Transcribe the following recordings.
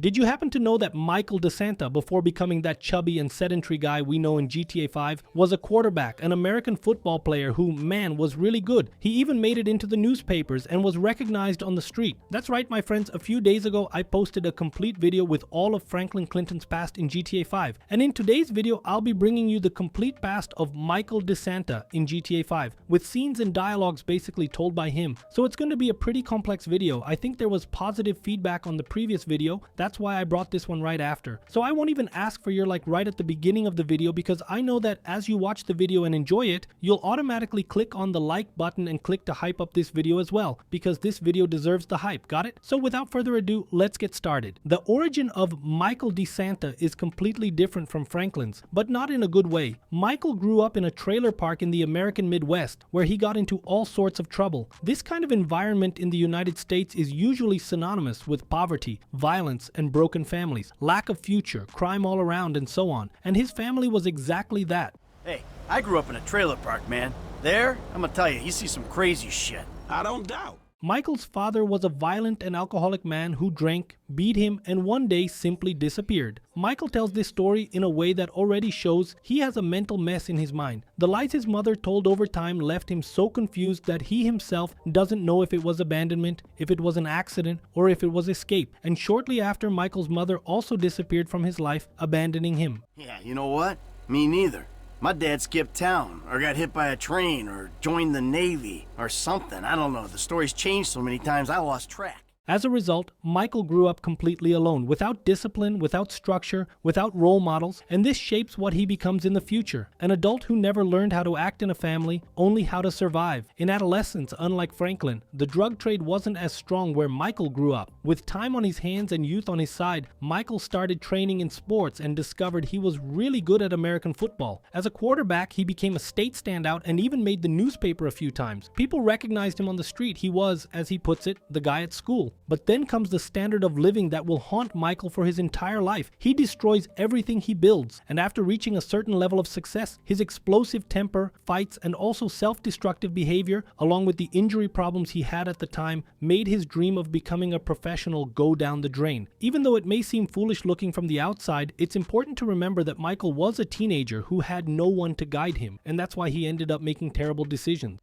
Did you happen to know that Michael DeSanta, before becoming that chubby and sedentary guy we know in GTA 5, was a quarterback, an American football player who, man, was really good. He even made it into the newspapers and was recognized on the street. That's right, my friends, a few days ago I posted a complete video with all of Franklin Clinton's past in GTA 5. And in today's video, I'll be bringing you the complete past of Michael DeSanta in GTA 5, with scenes and dialogues basically told by him. So it's going to be a pretty complex video. I think there was positive feedback on the previous video. That's why I brought this one right after. So I won't even ask for your like right at the beginning of the video, because I know that as you watch the video and enjoy it, you'll automatically click on the like button and click to hype up this video as well, because this video deserves the hype. Got it? So without further ado, let's get started. The origin of Michael DeSanta is completely different from Franklin's, but not in a good way. Michael grew up in a trailer park in the American Midwest, where he got into all sorts of trouble. This kind of environment in the United States is usually synonymous with poverty, violence, and broken families, lack of future, crime all around, and so on. And his family was exactly that. Hey, I grew up in a trailer park, man. There, I'm gonna tell you, you see some crazy shit. I don't doubt. Michael's father was a violent and alcoholic man who drank, beat him, and one day simply disappeared. Michael tells this story in a way that already shows he has a mental mess in his mind. The lies his mother told over time left him so confused that he himself doesn't know if it was abandonment, if it was an accident, or if it was escape. And shortly after, Michael's mother also disappeared from his life, abandoning him. Yeah, you know what? Me neither. My dad skipped town, or got hit by a train, or joined the Navy, or something. I don't know. The story's changed so many times, I lost track. As a result, Michael grew up completely alone, without discipline, without structure, without role models, and this shapes what he becomes in the future. An adult who never learned how to act in a family, only how to survive. In adolescence, unlike Franklin, the drug trade wasn't as strong where Michael grew up. With time on his hands and youth on his side, Michael started training in sports and discovered he was really good at American football. As a quarterback, he became a state standout and even made the newspaper a few times. People recognized him on the street. He was, as he puts it, the guy at school. But then comes the standard of living that will haunt Michael for his entire life. He destroys everything he builds, and after reaching a certain level of success, his explosive temper, fights, and also self-destructive behavior, along with the injury problems he had at the time, made his dream of becoming a professional go down the drain. Even though it may seem foolish looking from the outside, it's important to remember that Michael was a teenager who had no one to guide him, and that's why he ended up making terrible decisions.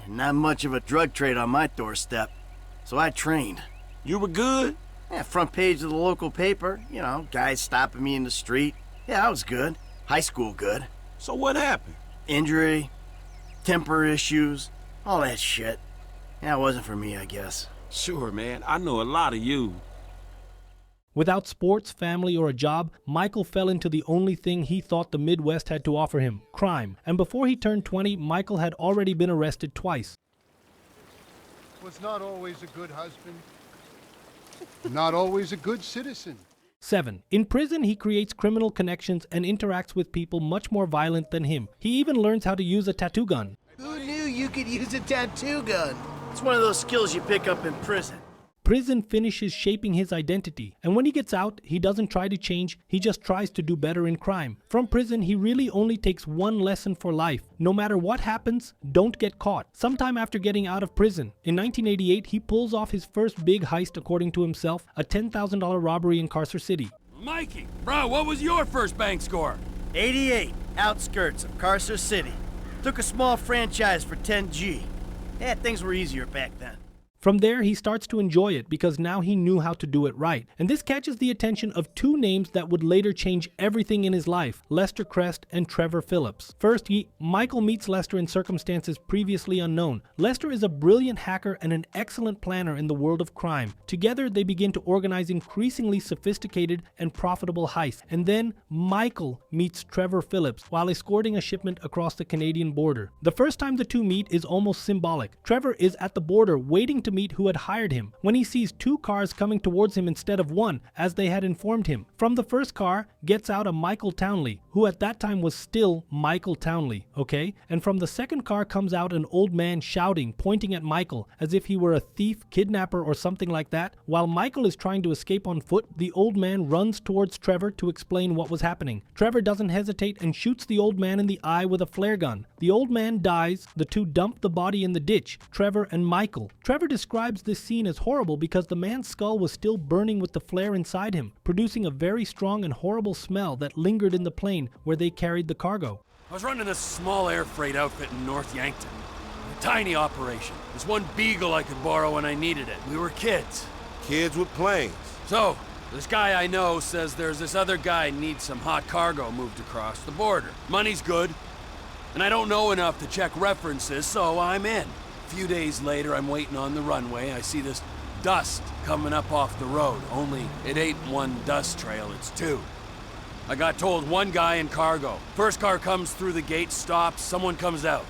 Not much of a drug trade on my doorstep, so I trained. You were good? Yeah, front page of the local paper. You know, guys stopping me in the street. Yeah, I was good. High school good. So what happened? Injury, temper issues, all that shit. Yeah, it wasn't for me, I guess. Sure, man. I know a lot of you. Without sports, family, or a job, Michael fell into the only thing he thought the Midwest had to offer him, crime. And before he turned 20, Michael had already been arrested twice. Was not always a good husband, not always a good citizen. 7. In prison, he creates criminal connections and interacts with people much more violent than him. He even learns how to use a tattoo gun. Who knew you could use a tattoo gun? It's one of those skills you pick up in prison. Prison finishes shaping his identity, and when he gets out, he doesn't try to change, he just tries to do better in crime. From prison, he really only takes one lesson for life. No matter what happens, don't get caught. Sometime after getting out of prison, in 1988, he pulls off his first big heist according to himself, a $10,000 robbery in Carcer City. Mikey, bro, what was your first bank score? 88, outskirts of Carcer City. Took a small franchise for 10G. Yeah, things were easier back then. From there, he starts to enjoy it because now he knew how to do it right. And this catches the attention of two names that would later change everything in his life, Lester Crest and Trevor Phillips. First, Michael meets Lester in circumstances previously unknown. Lester is a brilliant hacker and an excellent planner in the world of crime. Together, they begin to organize increasingly sophisticated and profitable heists. And then, Michael meets Trevor Phillips while escorting a shipment across the Canadian border. The first time the two meet is almost symbolic. Trevor is at the border waiting to meet who had hired him when he sees two cars coming towards him instead of one, as they had informed him. From the first car gets out a Michael Townley, who at that time was still Michael Townley, okay? And from the second car comes out an old man shouting, pointing at Michael, as if he were a thief, kidnapper, or something like that. While Michael is trying to escape on foot, the old man runs towards Trevor to explain what was happening. Trevor doesn't hesitate and shoots the old man in the eye with a flare gun. The old man dies, the two dump the body in the ditch, Trevor and Michael. Trevor describes this scene as horrible because the man's skull was still burning with the flare inside him, producing a very strong and horrible smell that lingered in the plane where they carried the cargo. I was running this small air freight outfit in North Yankton. A tiny operation. There's one Beagle I could borrow when I needed it. We were kids. Kids with planes. So, this guy I know says there's this other guy needs some hot cargo moved across the border. Money's good, and I don't know enough to check references, so I'm in. A few days later, I'm waiting on the runway. I see this dust coming up off the road, only it ain't one dust trail, it's two. I got told one guy in cargo. First car comes through the gate, stops, someone comes out.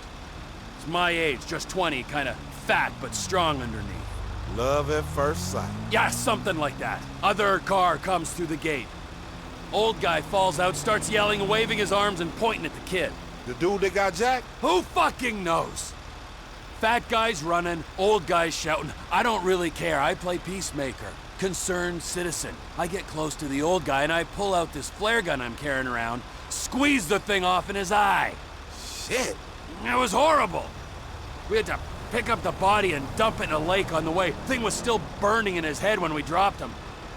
It's my age, just 20, kinda fat but strong underneath. Love at first sight. Yeah, something like that. Other car comes through the gate. Old guy falls out, starts yelling, waving his arms and pointing at the kid. The dude that got jacked? Who fucking knows? Fat guy's running, old guy's shouting. I don't really care, I play peacemaker. Concerned citizen. I get close to the old guy and I pull out this flare gun I'm carrying around, squeeze the thing off in his eye. Shit. It was horrible. We had to pick up the body and dump it in a lake on the way. Thing was still burning in his head when we dropped him.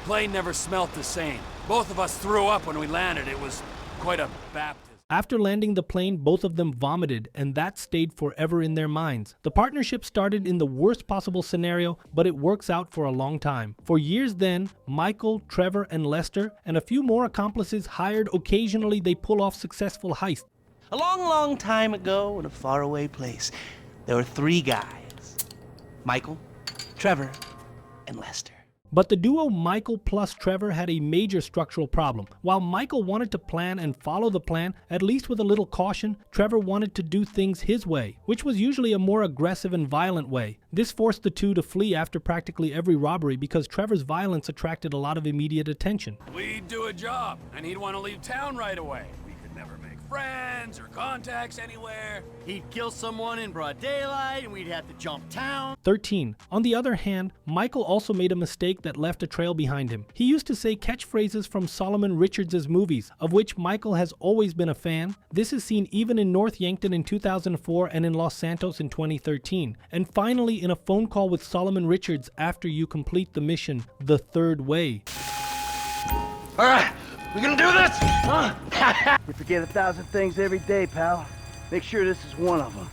Plane never smelt the same. Both of us threw up when we landed. It was quite a baptism. After landing the plane, both of them vomited, and that stayed forever in their minds. The partnership started in the worst possible scenario, but it works out for a long time. For years then, Michael, Trevor, and Lester, and a few more accomplices hired occasionally they pull off successful heists. A long, long time ago in a faraway place, there were three guys. Michael, Trevor, and Lester. But the duo Michael plus Trevor had a major structural problem. While Michael wanted to plan and follow the plan, at least with a little caution, Trevor wanted to do things his way, which was usually a more aggressive and violent way. This forced the two to flee after practically every robbery because Trevor's violence attracted a lot of immediate attention. We'd do a job, and he'd want to leave town right away. We could never make friends or contacts anywhere. He'd kill someone in broad daylight, and we'd have to jump town. 13. On the other hand, Michael also made a mistake that left a trail behind him. He used to say catchphrases from Solomon Richards' movies, of which Michael has always been a fan. This is seen even in North Yankton in 2004 and in Los Santos in 2013. And finally, in a phone call with Solomon Richards after you complete the mission, The Third Way. All right, we gonna do this? Huh? You forget 1,000 things every day, pal. Make sure this is one of them.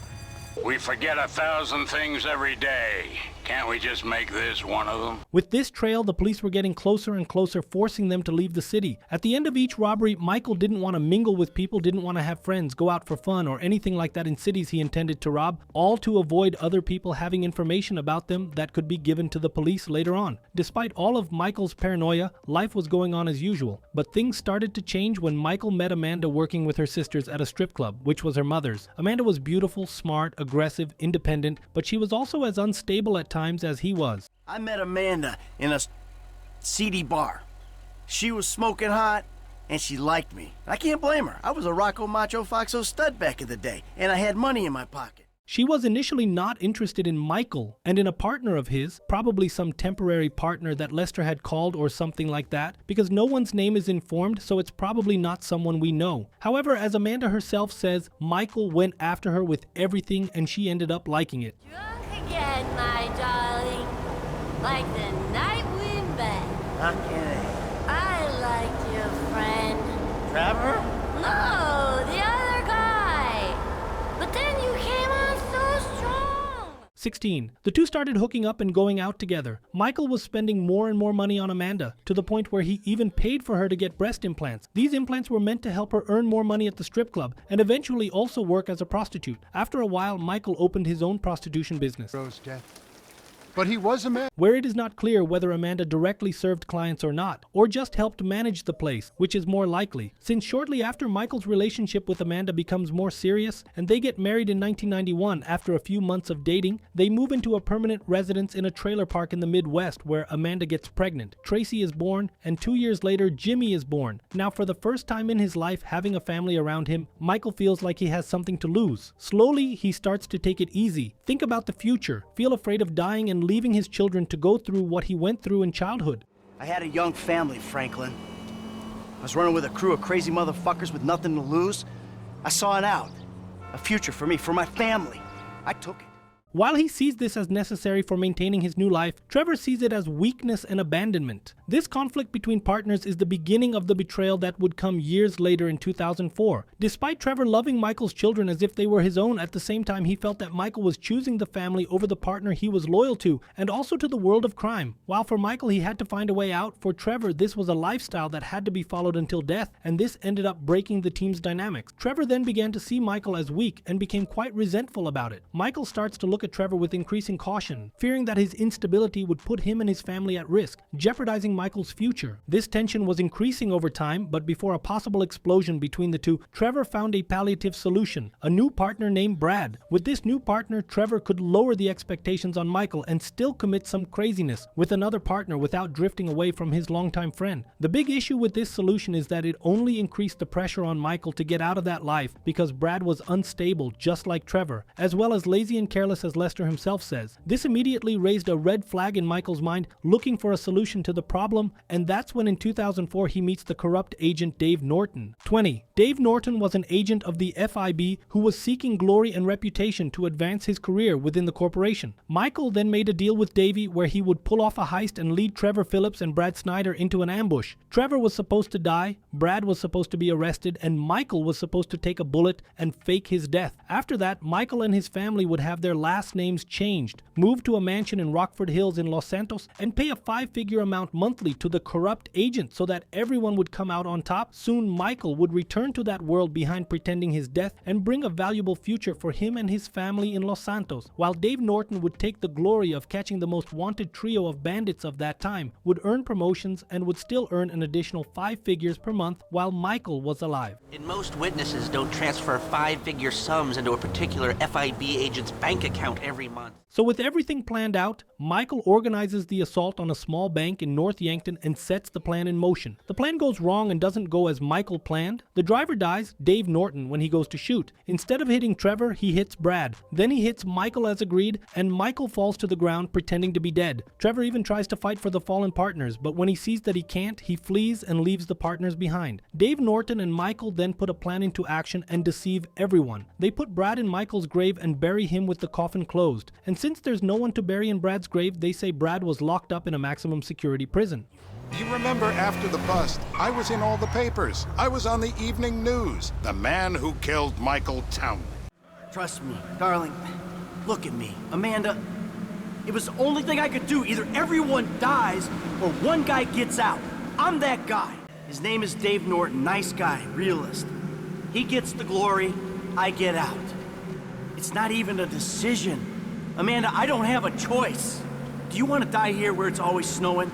We forget 1,000 things every day. Can't we just make this one of them? With this trail, the police were getting closer and closer, forcing them to leave the city. At the end of each robbery, Michael didn't want to mingle with people, didn't want to have friends, go out for fun, or anything like that in cities he intended to rob, all to avoid other people having information about them that could be given to the police later on. Despite all of Michael's paranoia, life was going on as usual. But things started to change when Michael met Amanda working with her sisters at a strip club, which was her mother's. Amanda was beautiful, smart, aggressive, independent, but she was also as unstable at times as he was. I met Amanda in a seedy bar. She was smoking hot, and she liked me. I can't blame her. I was a Rocco Macho Foxo stud back in the day, and I had money in my pocket. She was initially not interested in Michael and in a partner of his, probably some temporary partner that Lester had called or something like that, because no one's name is informed, so it's probably not someone we know. However, as Amanda herself says, Michael went after her with everything and she ended up liking it. Drunk again, my darling, like the night we met. Not kidding. I liked your friend. Trevor? No, the other guy. But then you came on so strong. 16. The two started hooking up and going out together. Michael was spending more and more money on Amanda, to the point where he even paid for her to get breast implants. These implants were meant to help her earn more money at the strip club, and eventually also work as a prostitute. After a while, Michael opened his own prostitution business, Rose death. But he was a man. where it is not clear whether Amanda directly served clients or not, or just helped manage the place, which is more likely, since shortly after Michael's relationship with Amanda becomes more serious, and they get married in 1991 after a few months of dating, they move into a permanent residence in a trailer park in the Midwest where Amanda gets pregnant. Tracy is born, and 2 years later, Jimmy is born. Now, for the first time in his life having a family around him, Michael feels like he has something to lose. Slowly, he starts to take it easy, think about the future, feel afraid of dying and leaving his children to go through what he went through in childhood. I had a young family, Franklin. I was running with a crew of crazy motherfuckers with nothing to lose. I saw an out, a future for me, for my family. I took it. While he sees this as necessary for maintaining his new life, Trevor sees it as weakness and abandonment. This conflict between partners is the beginning of the betrayal that would come years later in 2004. Despite Trevor loving Michael's children as if they were his own, at the same time he felt that Michael was choosing the family over the partner he was loyal to, and also to the world of crime. While for Michael he had to find a way out, for Trevor this was a lifestyle that had to be followed until death, and this ended up breaking the team's dynamics. Trevor then began to see Michael as weak and became quite resentful about it. Michael starts to look at Trevor with increasing caution, fearing that his instability would put him and his family at risk, jeopardizing Michael's future. This tension was increasing over time, but before a possible explosion between the two, Trevor found a palliative solution, a new partner named Brad. With this new partner, Trevor could lower the expectations on Michael and still commit some craziness with another partner without drifting away from his longtime friend. The big issue with this solution is that it only increased the pressure on Michael to get out of that life because Brad was unstable just like Trevor, as well as lazy and careless as Lester himself says. This immediately raised a red flag in Michael's mind, looking for a solution to the problem, and that's when in 2004 he meets the corrupt agent Dave Norton. 20. Dave Norton was an agent of the FIB who was seeking glory and reputation to advance his career within the corporation. Michael then made a deal with Davey where he would pull off a heist and lead Trevor Phillips and Brad Snyder into an ambush. Trevor was supposed to die, Brad was supposed to be arrested, and Michael was supposed to take a bullet and fake his death. After that, Michael and his family would have their last names changed, move to a mansion in Rockford Hills in Los Santos, and pay a 5-figure amount monthly to the corrupt agent so that everyone would come out on top. Soon Michael would return to that world behind pretending his death and bring a valuable future for him and his family in Los Santos, while Dave Norton would take the glory of catching the most wanted trio of bandits of that time, would earn promotions, and would still earn an additional 5 figures per month while Michael was alive. And most witnesses don't transfer 5-figure sums into a particular FIB agent's bank account every month. So with everything planned out, Michael organizes the assault on a small bank in North Yankton and sets the plan in motion. The plan goes wrong and doesn't go as Michael planned. The driver dies, Dave Norton, when he goes to shoot. Instead of hitting Trevor, he hits Brad. Then he hits Michael as agreed, and Michael falls to the ground pretending to be dead. Trevor even tries to fight for the fallen partners, but when he sees that he can't, he flees and leaves the partners behind. Dave Norton and Michael then put a plan into action and deceive everyone. They put Brad in Michael's grave and bury him with the coffin closed. And since there's no one to bury in Brad's grave, they say Brad was locked up in a maximum security prison. You remember after the bust, I was in all the papers. I was on the evening news. The man who killed Michael Townley. Trust me, darling. Look at me. Amanda, it was the only thing I could do. Either everyone dies or one guy gets out. I'm that guy. His name is Dave Norton. Nice guy, realist. He gets the glory, I get out. It's not even a decision. Amanda, I don't have a choice. Do you want to die here where it's always snowing?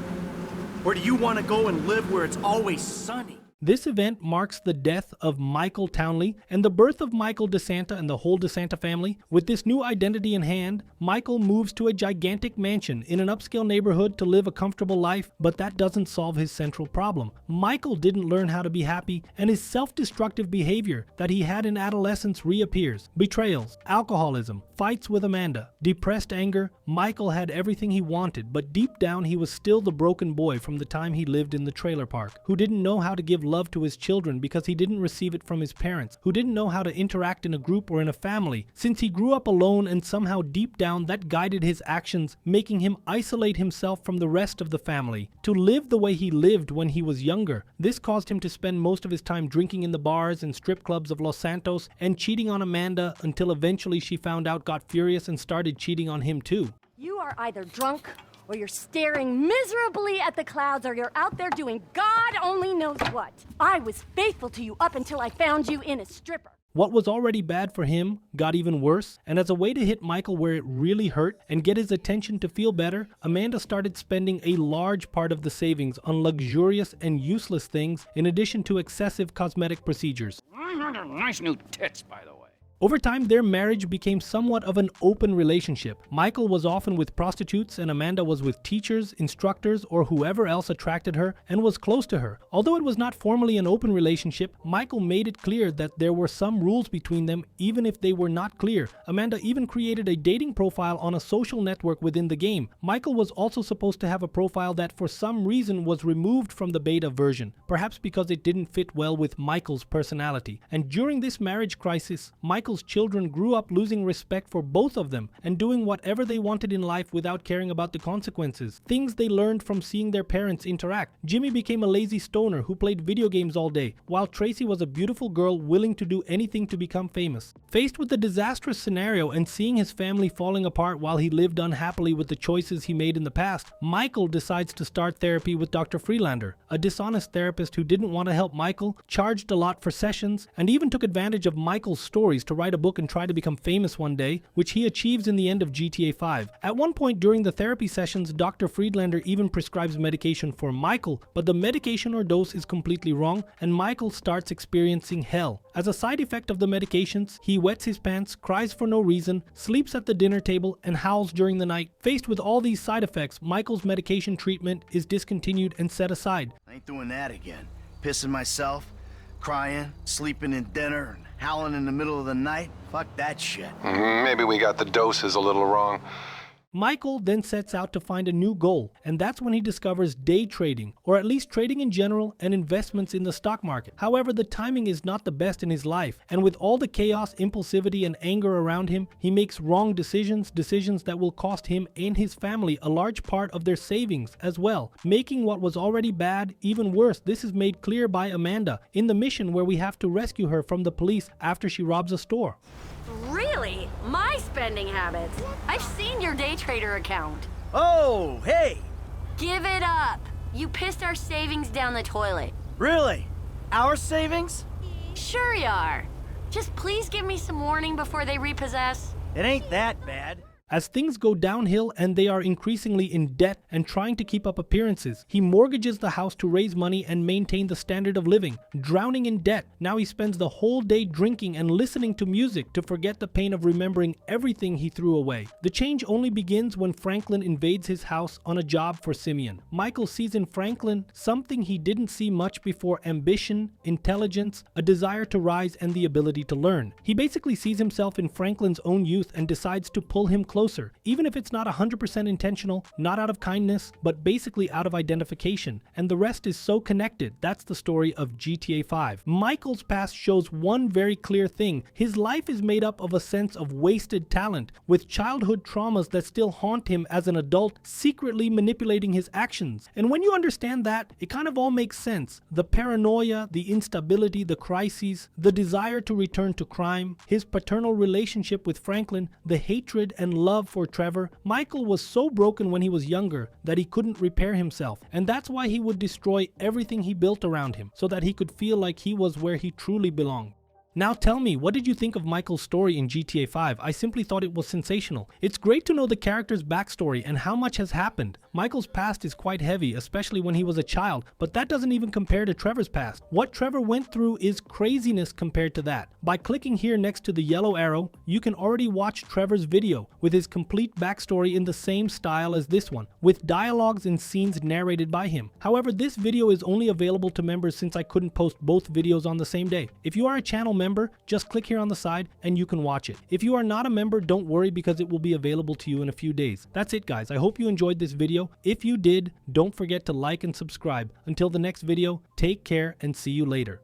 Or do you want to go and live where it's always sunny? This event marks the death of Michael Townley and the birth of Michael DeSanta and the whole DeSanta family. With this new identity in hand, Michael moves to a gigantic mansion in an upscale neighborhood to live a comfortable life, but that doesn't solve his central problem. Michael didn't learn how to be happy, and his self-destructive behavior that he had in adolescence reappears. Betrayals, alcoholism, fights with Amanda, depressed anger. Michael had everything he wanted, but deep down he was still the broken boy from the time he lived in the trailer park, who didn't know how to give love to his children because he didn't receive it from his parents, who didn't know how to interact in a group or in a family, since he grew up alone, and somehow deep down that guided his actions, making him isolate himself from the rest of the family, to live the way he lived when he was younger. This caused him to spend most of his time drinking in the bars and strip clubs of Los Santos and cheating on Amanda until eventually she found out, got furious, and started cheating on him too. You are either drunk, or you're staring miserably at the clouds, or you're out there doing God only knows what. I was faithful to you up until I found you in a stripper. What was already bad for him got even worse, and as a way to hit Michael where it really hurt and get his attention to feel better, Amanda started spending a large part of the savings on luxurious and useless things in addition to excessive cosmetic procedures. Nice new tits, by the way. Over time, their marriage became somewhat of an open relationship. Michael was often with prostitutes and Amanda was with teachers, instructors, or whoever else attracted her and was close to her. Although it was not formally an open relationship, Michael made it clear that there were some rules between them even if they were not clear. Amanda even created a dating profile on a social network within the game. Michael was also supposed to have a profile that for some reason was removed from the beta version, perhaps because it didn't fit well with Michael's personality. And during this marriage crisis, Michael Michael's children grew up losing respect for both of them and doing whatever they wanted in life without caring about the consequences, things they learned from seeing their parents interact. Jimmy became a lazy stoner who played video games all day, while Tracy was a beautiful girl willing to do anything to become famous. Faced with the disastrous scenario and seeing his family falling apart while he lived unhappily with the choices he made in the past, Michael decides to start therapy with Dr. Freelander, a dishonest therapist who didn't want to help Michael, charged a lot for sessions, and even took advantage of Michael's stories to write a book and try to become famous one day, which he achieves in the end of GTA 5. At one point during the therapy sessions, Dr. Friedlander even prescribes medication for Michael, but the medication or dose is completely wrong, and Michael starts experiencing hell. As a side effect of the medications, he wets his pants, cries for no reason, sleeps at the dinner table, and howls during the night. Faced with all these side effects, Michael's medication treatment is discontinued and set aside. I ain't doing that again. Pissing myself, crying, sleeping in dinner, and howling in the middle of the night. Fuck that shit. Maybe we got the doses a little wrong. Michael then sets out to find a new goal, and that's when he discovers day trading, or at least trading in general and investments in the stock market. However, the timing is not the best in his life, and with all the chaos, impulsivity, and anger around him, he makes wrong decisions that will cost him and his family a large part of their savings as well, making what was already bad even worse. This is made clear by Amanda in the mission where we have to rescue her from the police after she robs a store. Really? My spending habits? I've seen your day trader account. Oh, hey! Give it up! You pissed our savings down the toilet. Really? Our savings? Sure you are. Just please give me some warning before they repossess. It ain't that bad. As things go downhill and they are increasingly in debt and trying to keep up appearances, he mortgages the house to raise money and maintain the standard of living, drowning in debt. Now he spends the whole day drinking and listening to music to forget the pain of remembering everything he threw away. The change only begins when Franklin invades his house on a job for Simeon. Michael sees in Franklin something he didn't see much before: ambition, intelligence, a desire to rise, and the ability to learn. He basically sees himself in Franklin's own youth and decides to pull him closer, even if it's not 100% intentional, not out of kindness, but basically out of identification. And the rest is so connected. That's the story of GTA 5. Michael's past shows one very clear thing. His life is made up of a sense of wasted talent, with childhood traumas that still haunt him as an adult, secretly manipulating his actions. And when you understand that, it kind of all makes sense. The paranoia, the instability, the crises, the desire to return to crime, his paternal relationship with Franklin, the hatred and love for Trevor. Michael was so broken when he was younger that he couldn't repair himself, and that's why he would destroy everything he built around him so that he could feel like he was where he truly belonged. Now tell me, what did you think of Michael's story in GTA 5? I simply thought it was sensational. It's great to know the character's backstory and how much has happened. Michael's past is quite heavy, especially when he was a child, but that doesn't even compare to Trevor's past. What Trevor went through is craziness compared to that. By clicking here next to the yellow arrow, you can already watch Trevor's video with his complete backstory in the same style as this one, with dialogues and scenes narrated by him. However, this video is only available to members since I couldn't post both videos on the same day. If you are a channel member, just click here on the side and you can watch it. If you are not a member, don't worry because it will be available to you in a few days. That's it, guys. I hope you enjoyed this video. If you did, don't forget to like and subscribe. Until the next video, take care and see you later.